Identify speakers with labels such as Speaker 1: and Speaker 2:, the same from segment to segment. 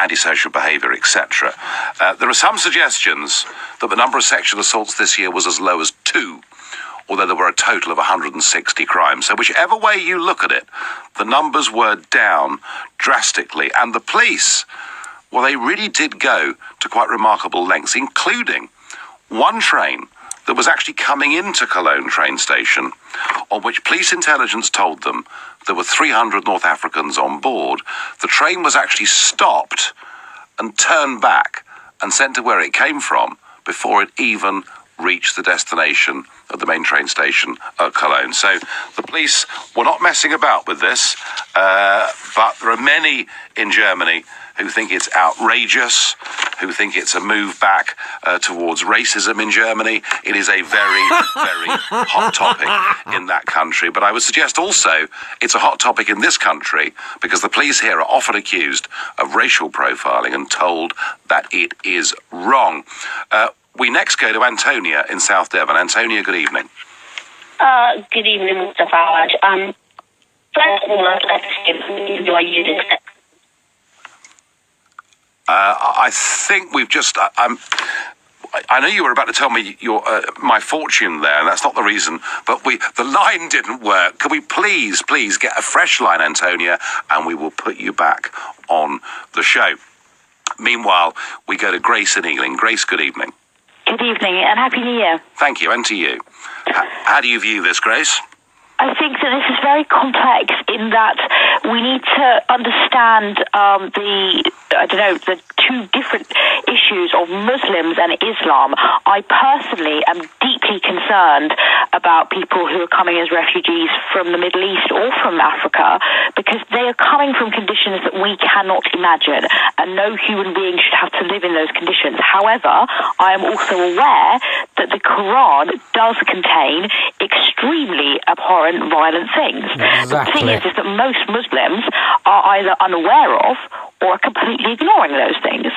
Speaker 1: antisocial behaviour, etc. There are some suggestions that the number of sexual assaults this year was as low as 2, although there were a total of 160 crimes. So whichever way you look at it, the numbers were down drastically. And the police, well, they really did go to quite remarkable lengths, including one train that was actually coming into Cologne train station, on which police intelligence told them there were 300 North Africans on board. The train was actually stopped and turned back and sent to where it came from before it even reached the destination of the main train station at Cologne. So the police were not messing about with this, but there are many in Germany who think it's outrageous, who think it's a move back towards racism in Germany. It is a very, very hot topic in that country. But I would suggest also it's a hot topic in this country because the police here are often accused of racial profiling and told that it is wrong. We next go to Antonia in South Devon. Antonia, good evening.
Speaker 2: Good evening, Mr. Farage. First of all, I'd like to say you are using it.
Speaker 1: I think we've just... I know you were about to tell me your my fortune there, and that's not the reason, but the line didn't work. Can we please get a fresh line, Antonia, and we will put you back on the show. Meanwhile, we go to Grace in Ealing. Grace, good evening.
Speaker 3: Good evening and Happy New Year.
Speaker 1: Thank you, and to you. How do you view this, Grace?
Speaker 3: I think that this is very complex in that we need to understand the two different issues of Muslims and Islam. I personally am deeply concerned about people who are coming as refugees from the Middle East or from Africa because they are coming from conditions that we cannot imagine, and no human being should have to live in those conditions. However, I am also aware that the Quran does contain extremely abhorrent, violent things.
Speaker 4: Exactly.
Speaker 3: The thing is that most Muslims are either unaware of or are completely ignoring those things.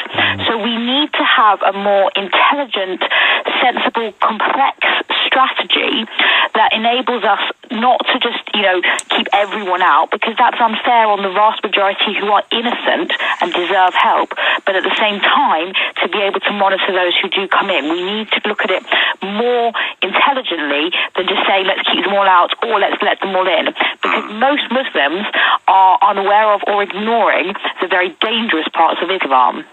Speaker 3: So we need to have a more intelligent, sensible, complex strategy that enables us not to just, keep everyone out, because that's unfair on the vast majority who are innocent and deserve help, but at the same time, to be able to monitor those who do come in. We need to look at it more intelligently than just say, let's keep them all out or let's let them all in, because most Muslims are unaware of or ignoring the very dangerous parts of Islam.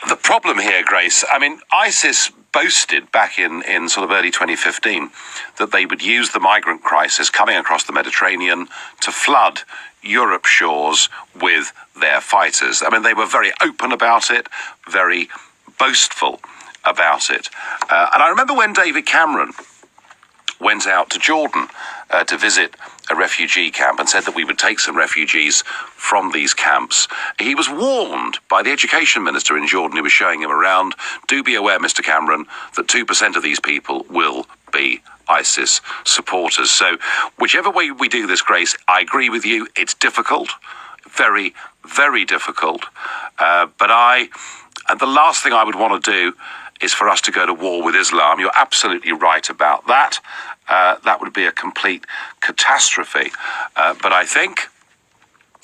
Speaker 1: The problem here, Grace, ISIS boasted back in sort of early 2015 that they would use the migrant crisis coming across the Mediterranean to flood Europe's shores with their fighters. They were very open about it, very boastful about it. And I remember when David Cameron went out to Jordan to visit a refugee camp and said that we would take some refugees from these camps. He was warned by the education minister in Jordan who was showing him around, do be aware, Mr. Cameron, that 2% of these people will be ISIS supporters. So whichever way we do this, Grace, I agree with you. It's difficult, very, very difficult. And the last thing I would want to do is for us to go to war with Islam. You're absolutely right about that. That would be a complete catastrophe. But I think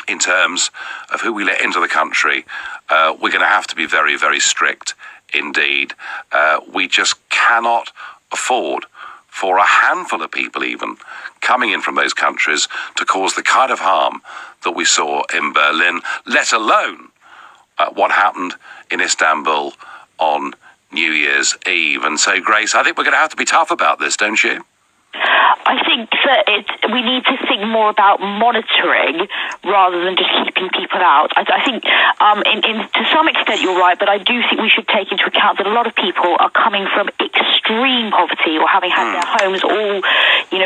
Speaker 1: in terms of who we let into the country, we're going to have to be very, very strict indeed. We just cannot afford for a handful of people even coming in from those countries to cause the kind of harm that we saw in Berlin, let alone what happened in Istanbul on New Year's Eve. And so, Grace, I think we're going to have to be tough about this, don't you?
Speaker 3: I think that we need to think more about monitoring rather than just keeping people out. I think to some extent you're right, but I do think we should take into account that a lot of people are coming from extreme poverty or having had their homes all,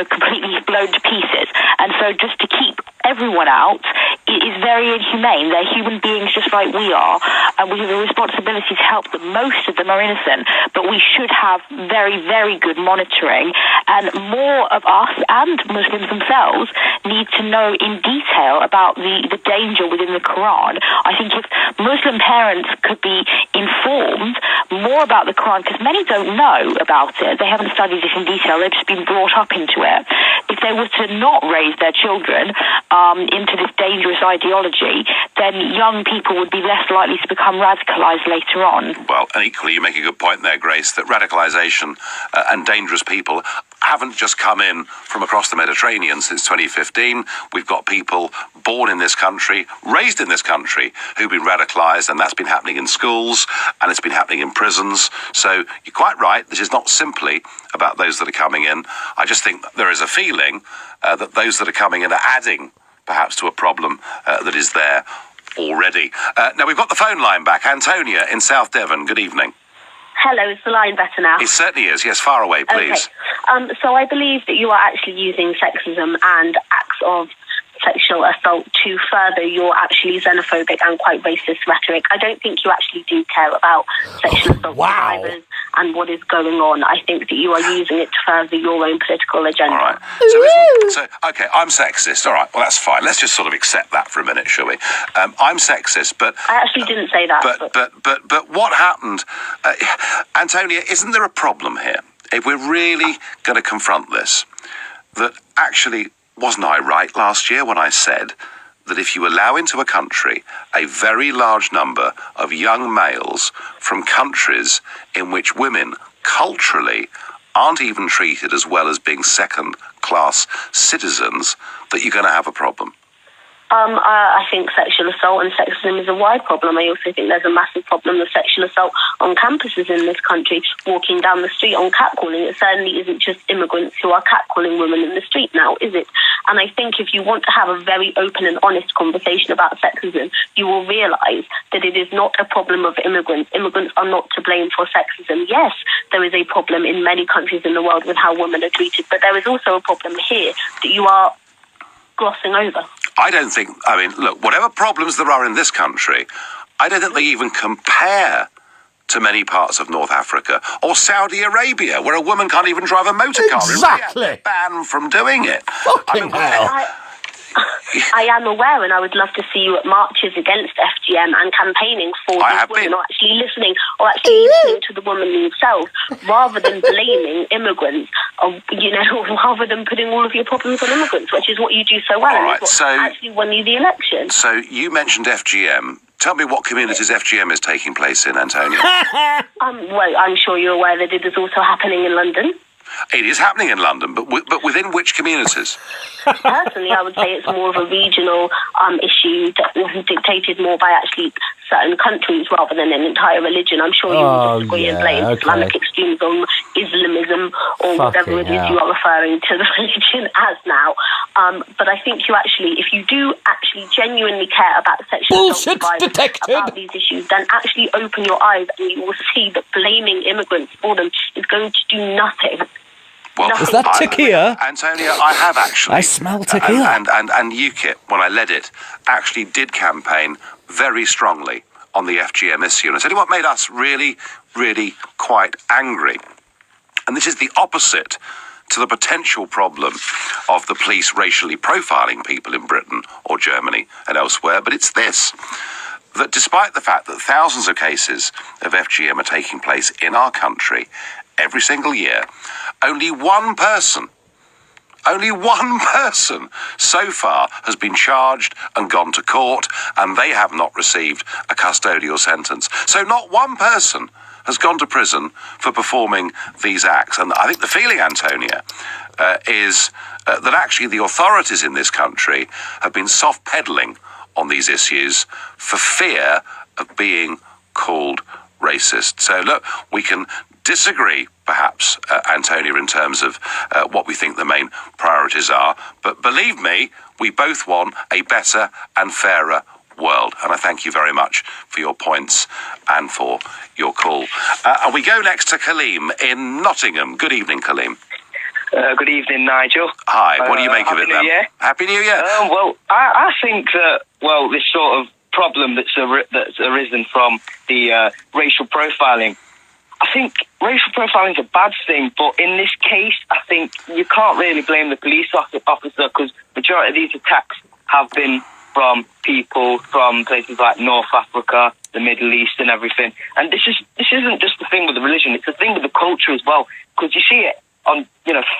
Speaker 3: completely blown to pieces. And so just to keep everyone out is very inhumane. They're human beings just like we are, and we have a responsibility to help them. Most of them are innocent, but we should have very, very good monitoring, and more of us and Muslims themselves need to know in detail about the danger within the Quran. I think if Muslim parents could be informed more about the Quran, because many don't know about it, they haven't studied it in detail, they've just been brought up into it, if they were to not raise their children into this dangerous ideology, then young people would be less likely to become radicalised later on.
Speaker 1: Well, and equally, you make a good point there, Grace, that radicalisation and dangerous people haven't just come in from across the Mediterranean since 2015. We've got people born in this country, raised in this country, who've been radicalised, and that's been happening in schools, and it's been happening in prisons. So you're quite right, this is not simply about those that are coming in. I just think there is a feeling that those that are coming in are adding perhaps to a problem that is there already. Now, we've got the phone line back. Antonia in South Devon, good evening.
Speaker 2: Hello, is the line better now?
Speaker 1: It certainly is. Yes, far away, please.
Speaker 2: Okay. So I believe that you are actually using sexism and acts of sexual assault to further your actually xenophobic and quite racist rhetoric. I don't think you actually do care about sexual assault survivors and what is going on. I think that you are using it to further your own political agenda.
Speaker 1: All right. Okay, I'm sexist. All right, well, that's fine. Let's just sort of accept that for a minute, shall we? I'm sexist, but...
Speaker 2: I actually didn't say that.
Speaker 1: But what happened... Antonia, isn't there a problem here? If we're really going to confront this, that actually... Wasn't I right last year when I said that if you allow into a country a very large number of young males from countries in which women culturally aren't even treated as well as being second-class citizens, that you're going to have a problem?
Speaker 2: I think sexual assault and sexism is a wide problem. I also think there's a massive problem of sexual assault on campuses in this country, walking down the street on catcalling. It certainly isn't just immigrants who are catcalling women in the street now, is it? And I think if you want to have a very open and honest conversation about sexism, you will realise that it is not a problem of immigrants. Immigrants are not to blame for sexism. Yes, there is a problem in many countries in the world with how women are treated, but there is also a problem here that you are glossing over.
Speaker 1: I don't think, look, whatever problems there are in this country, I don't think they even compare to many parts of North Africa or Saudi Arabia, where a woman can't even drive a motor car.
Speaker 4: Exactly.
Speaker 1: They're banned from doing it.
Speaker 4: Fucking hell.
Speaker 2: I am aware, and I would love to see you at marches against FGM and campaining for these women, or actually listening to the women themselves, rather than blaming immigrants, rather than putting all of your problems on immigrants, which is what you do so well, and is what actually won you the election.
Speaker 1: So you mentioned FGM. Tell me what communities FGM is taking place in, Antonia.
Speaker 2: Well, I'm sure you're aware that it is also happening in London.
Speaker 1: It is happening in London, but within which communities?
Speaker 2: Personally, I would say it's more of a regional issue that is dictated more by actually certain countries rather than an entire religion. I'm sure you will disagree and blame Islamic extremism, Islamism, or whatever it is you are referring to the religion as now. But I think you actually, if you do actually genuinely care about sexual assault survivors, about these issues, then actually open your eyes and you will see that blaming immigrants for them is going to do nothing.
Speaker 1: Well,
Speaker 4: is that tequila?
Speaker 1: Antonia, I have actually.
Speaker 4: I smell tequila.
Speaker 1: And UKIP, when I led it, actually did campaign very strongly on the FGM issue. And I said, what made us really, really quite angry? And this is the opposite to the potential problem of the police racially profiling people in Britain or Germany and elsewhere. But it's this, that despite the fact that thousands of cases of FGM are taking place in our country every single year, only one person so far has been charged and gone to court, and they have not received a custodial sentence. So not one person has gone to prison for performing these acts. And I think the feeling, Antonia, is that actually the authorities in this country have been soft-pedaling on these issues for fear of being called racist. So look, we can disagree, perhaps, Antonia, in terms of what we think the main priorities are. But believe me, we both want a better and fairer world. And I thank you very much for your points and for your call. And we go next to Kaleem in Nottingham. Good evening, Kaleem.
Speaker 5: Good evening, Nigel.
Speaker 1: Hi, what do you make of it then?
Speaker 5: Happy New Year.
Speaker 1: Happy New Year.
Speaker 5: Well, I think that, this sort of problem that's arisen from the racial profiling, I think racial profiling is a bad thing, but in this case, I think you can't really blame the police officer, because majority of these attacks have been from people from places like North Africa, the Middle East and everything. And this isn't just the thing with the religion, it's the thing with the culture as well, because you see it on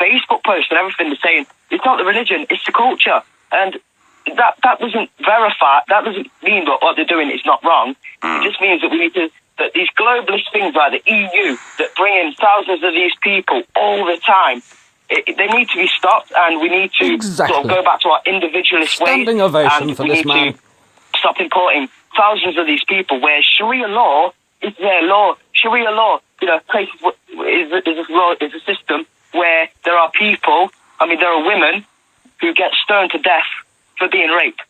Speaker 5: Facebook posts and everything, they're saying it's not the religion, it's the culture, and that doesn't verify. That doesn't mean that what they're doing is not wrong. It just means that we need to. That these globalist things like the EU that bring in thousands of these people all the time, they need to be stopped, and we need to sort of go back to our individualist ways.
Speaker 4: Standing ovation
Speaker 5: and
Speaker 4: for
Speaker 5: we
Speaker 4: this
Speaker 5: need
Speaker 4: man.
Speaker 5: to stop importing thousands of these people where Sharia law is their law. Sharia law, places is a system where there are people. I mean, there are women who get stoned to death for being raped.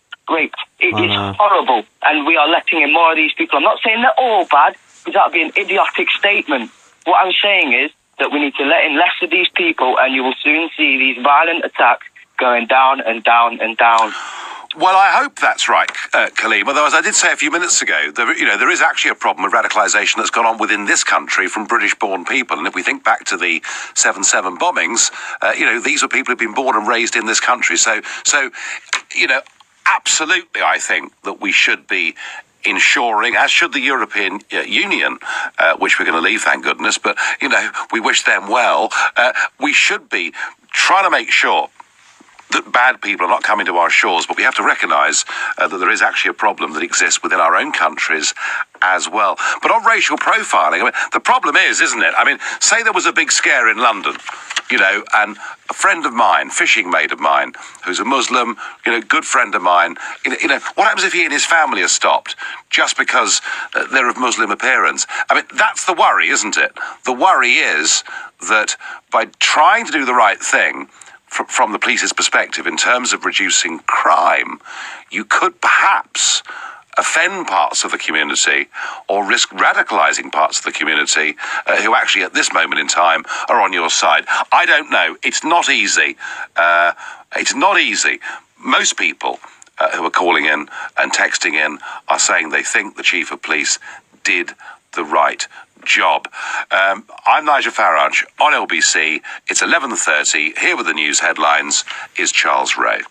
Speaker 5: It is horrible, and we are letting in more of these people. I'm not saying they're all bad, because that would be an idiotic statement. What I'm saying is that we need to let in less of these people, and you will soon see these violent attacks going down and down and down.
Speaker 1: Well, I hope that's right, Kaleem. Although, as I did say a few minutes ago, there is actually a problem with radicalisation that's gone on within this country from British-born people. And if we think back to the 7/7 bombings, these were people who've been born and raised in this country. So, absolutely, I think that we should be ensuring, as should the European Union, which we're going to leave, thank goodness, but, we wish them well. We should be trying to make sure that bad people are not coming to our shores, but we have to recognise that there is actually a problem that exists within our own countries as well. But on racial profiling, I mean, the problem is, isn't it? I mean, say there was a big scare in London, and a friend of mine, fishing mate of mine, who's a Muslim, good friend of mine, what happens if he and his family are stopped just because they're of Muslim appearance? I mean, that's the worry, isn't it? The worry is that by trying to do the right thing, from the police's perspective, in terms of reducing crime, you could perhaps offend parts of the community or risk radicalising parts of the community who actually at this moment in time are on your side. I don't know. It's not easy. It's not easy. Most people who are calling in and texting in are saying they think the Chief of Police did the right job. I'm Nigel Farage on LBC. It's 11:30. Here with the news headlines is Charles Ray.